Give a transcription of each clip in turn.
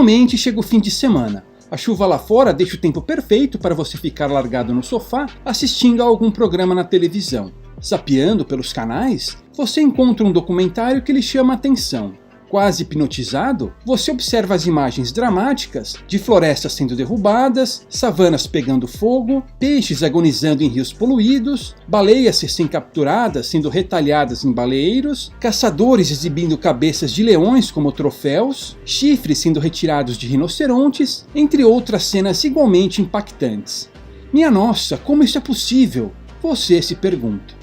Finalmente chega o fim de semana. A chuva lá fora deixa o tempo perfeito para você ficar largado no sofá assistindo a algum programa na televisão. Zapeando pelos canais, você encontra um documentário que lhe chama a atenção. Quase hipnotizado, você observa as imagens dramáticas de florestas sendo derrubadas, savanas pegando fogo, peixes agonizando em rios poluídos, baleias recém-capturadas sendo retalhadas em baleeiros, caçadores exibindo cabeças de leões como troféus, chifres sendo retirados de rinocerontes, entre outras cenas igualmente impactantes. Minha nossa, como isso é possível? Você se pergunta.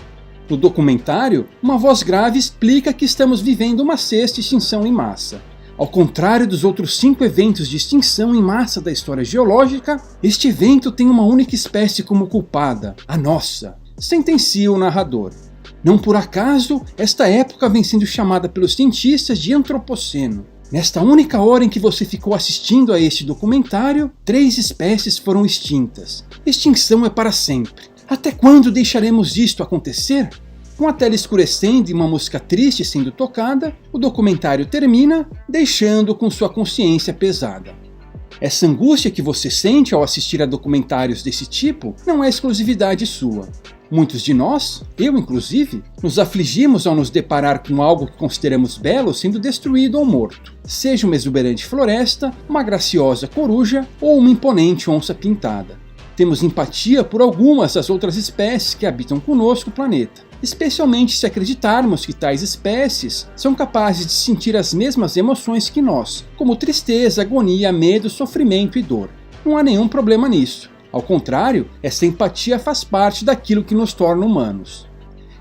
No documentário, uma voz grave explica que estamos vivendo uma sexta extinção em massa. Ao contrário dos outros 5 eventos de extinção em massa da história geológica, este evento tem uma única espécie como culpada, a nossa, sentencia o narrador. Não por acaso, esta época vem sendo chamada pelos cientistas de Antropoceno. Nesta única hora em que você ficou assistindo a este documentário, 3 espécies foram extintas. Extinção é para sempre. Até quando deixaremos isto acontecer? Com a tela escurecendo e uma música triste sendo tocada, o documentário termina, deixando com sua consciência pesada. Essa angústia que você sente ao assistir a documentários desse tipo não é exclusividade sua. Muitos de nós, eu inclusive, nos afligimos ao nos deparar com algo que consideramos belo sendo destruído ou morto, seja uma exuberante floresta, uma graciosa coruja ou uma imponente onça pintada. Temos empatia por algumas das outras espécies que habitam conosco o planeta, especialmente se acreditarmos que tais espécies são capazes de sentir as mesmas emoções que nós, como tristeza, agonia, medo, sofrimento e dor. Não há nenhum problema nisso. Ao contrário, essa empatia faz parte daquilo que nos torna humanos.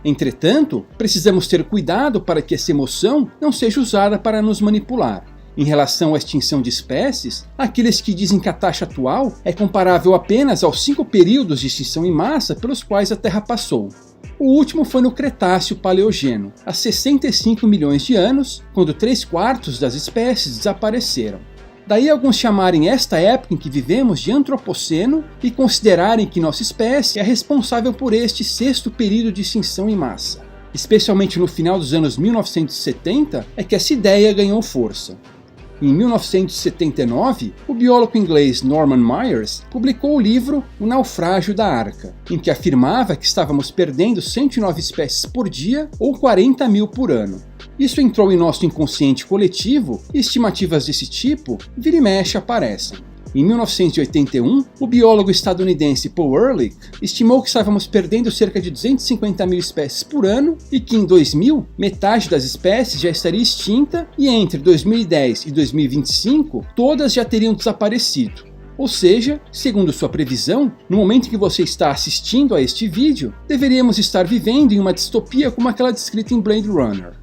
Entretanto, precisamos ter cuidado para que essa emoção não seja usada para nos manipular. Em relação à extinção de espécies, aqueles que dizem que a taxa atual é comparável apenas aos 5 períodos de extinção em massa pelos quais a Terra passou. O último foi no Cretáceo-Paleogeno, há 65 milhões de anos, quando 3/4 das espécies desapareceram. Daí alguns chamarem esta época em que vivemos de Antropoceno e considerarem que nossa espécie é responsável por este 6º período de extinção em massa. Especialmente no final dos anos 1970 é que essa ideia ganhou força. Em 1979, o biólogo inglês Norman Myers publicou o livro O Naufrágio da Arca, em que afirmava que estávamos perdendo 109 espécies por dia ou 40 mil por ano. Isso entrou em nosso inconsciente coletivo e estimativas desse tipo vira e mexe aparecem. Em 1981, o biólogo estadunidense Paul Ehrlich estimou que estávamos perdendo cerca de 250 mil espécies por ano e que em 2000, metade das espécies já estaria extinta e entre 2010 e 2025, todas já teriam desaparecido. Ou seja, segundo sua previsão, no momento em que você está assistindo a este vídeo, deveríamos estar vivendo em uma distopia como aquela descrita em Blade Runner.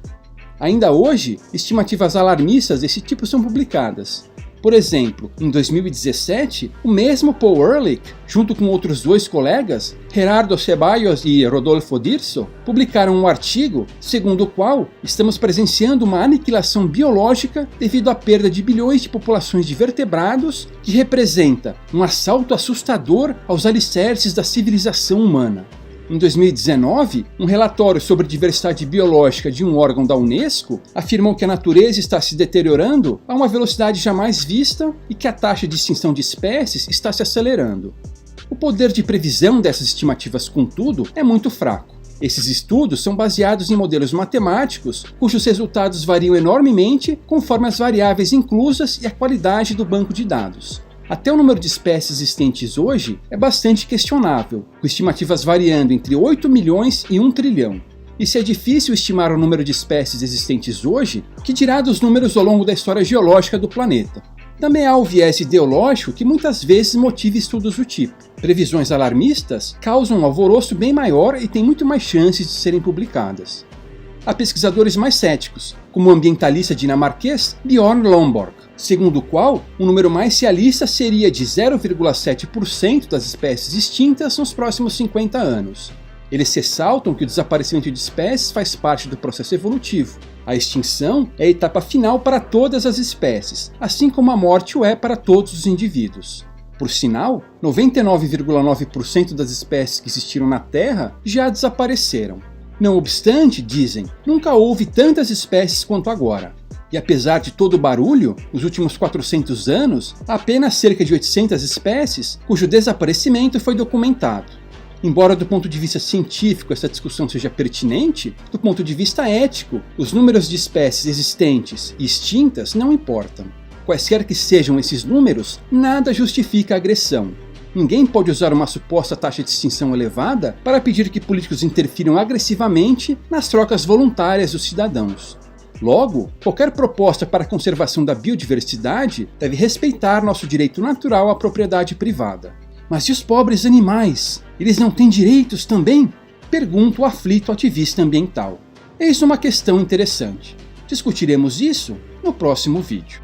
Ainda hoje, estimativas alarmistas desse tipo são publicadas. Por exemplo, em 2017, o mesmo Paul Ehrlich, junto com outros 2 colegas, Gerardo Ceballos e Rodolfo Dirso, publicaram um artigo segundo o qual estamos presenciando uma aniquilação biológica devido à perda de bilhões de populações de vertebrados, que representa um assalto assustador aos alicerces da civilização humana. Em 2019, um relatório sobre diversidade biológica de um órgão da Unesco afirmou que a natureza está se deteriorando a uma velocidade jamais vista e que a taxa de extinção de espécies está se acelerando. O poder de previsão dessas estimativas, contudo, é muito fraco. Esses estudos são baseados em modelos matemáticos cujos resultados variam enormemente conforme as variáveis inclusas e a qualidade do banco de dados. Até o número de espécies existentes hoje é bastante questionável, com estimativas variando entre 8 milhões e 1 trilhão. E se é difícil estimar o número de espécies existentes hoje, que dirá dos números ao longo da história geológica do planeta? Também há o viés ideológico que muitas vezes motiva estudos do tipo. Previsões alarmistas causam um alvoroço bem maior e têm muito mais chances de serem publicadas. Há pesquisadores mais céticos, como o ambientalista dinamarquês Bjorn Lomborg, segundo o qual um número mais realista seria de 0,7% das espécies extintas nos próximos 50 anos. Eles ressaltam que o desaparecimento de espécies faz parte do processo evolutivo. A extinção é a etapa final para todas as espécies, assim como a morte o é para todos os indivíduos. Por sinal, 99,9% das espécies que existiram na Terra já desapareceram. Não obstante, dizem, nunca houve tantas espécies quanto agora. E apesar de todo o barulho, nos últimos 400 anos, há apenas cerca de 800 espécies cujo desaparecimento foi documentado. Embora do ponto de vista científico essa discussão seja pertinente, do ponto de vista ético, os números de espécies existentes e extintas não importam. Quaisquer que sejam esses números, nada justifica a agressão. Ninguém pode usar uma suposta taxa de extinção elevada para pedir que políticos interfiram agressivamente nas trocas voluntárias dos cidadãos. Logo, qualquer proposta para a conservação da biodiversidade deve respeitar nosso direito natural à propriedade privada. Mas e os pobres animais? Eles não têm direitos também? Pergunta o aflito ativista ambiental. Eis uma questão interessante. Discutiremos isso no próximo vídeo.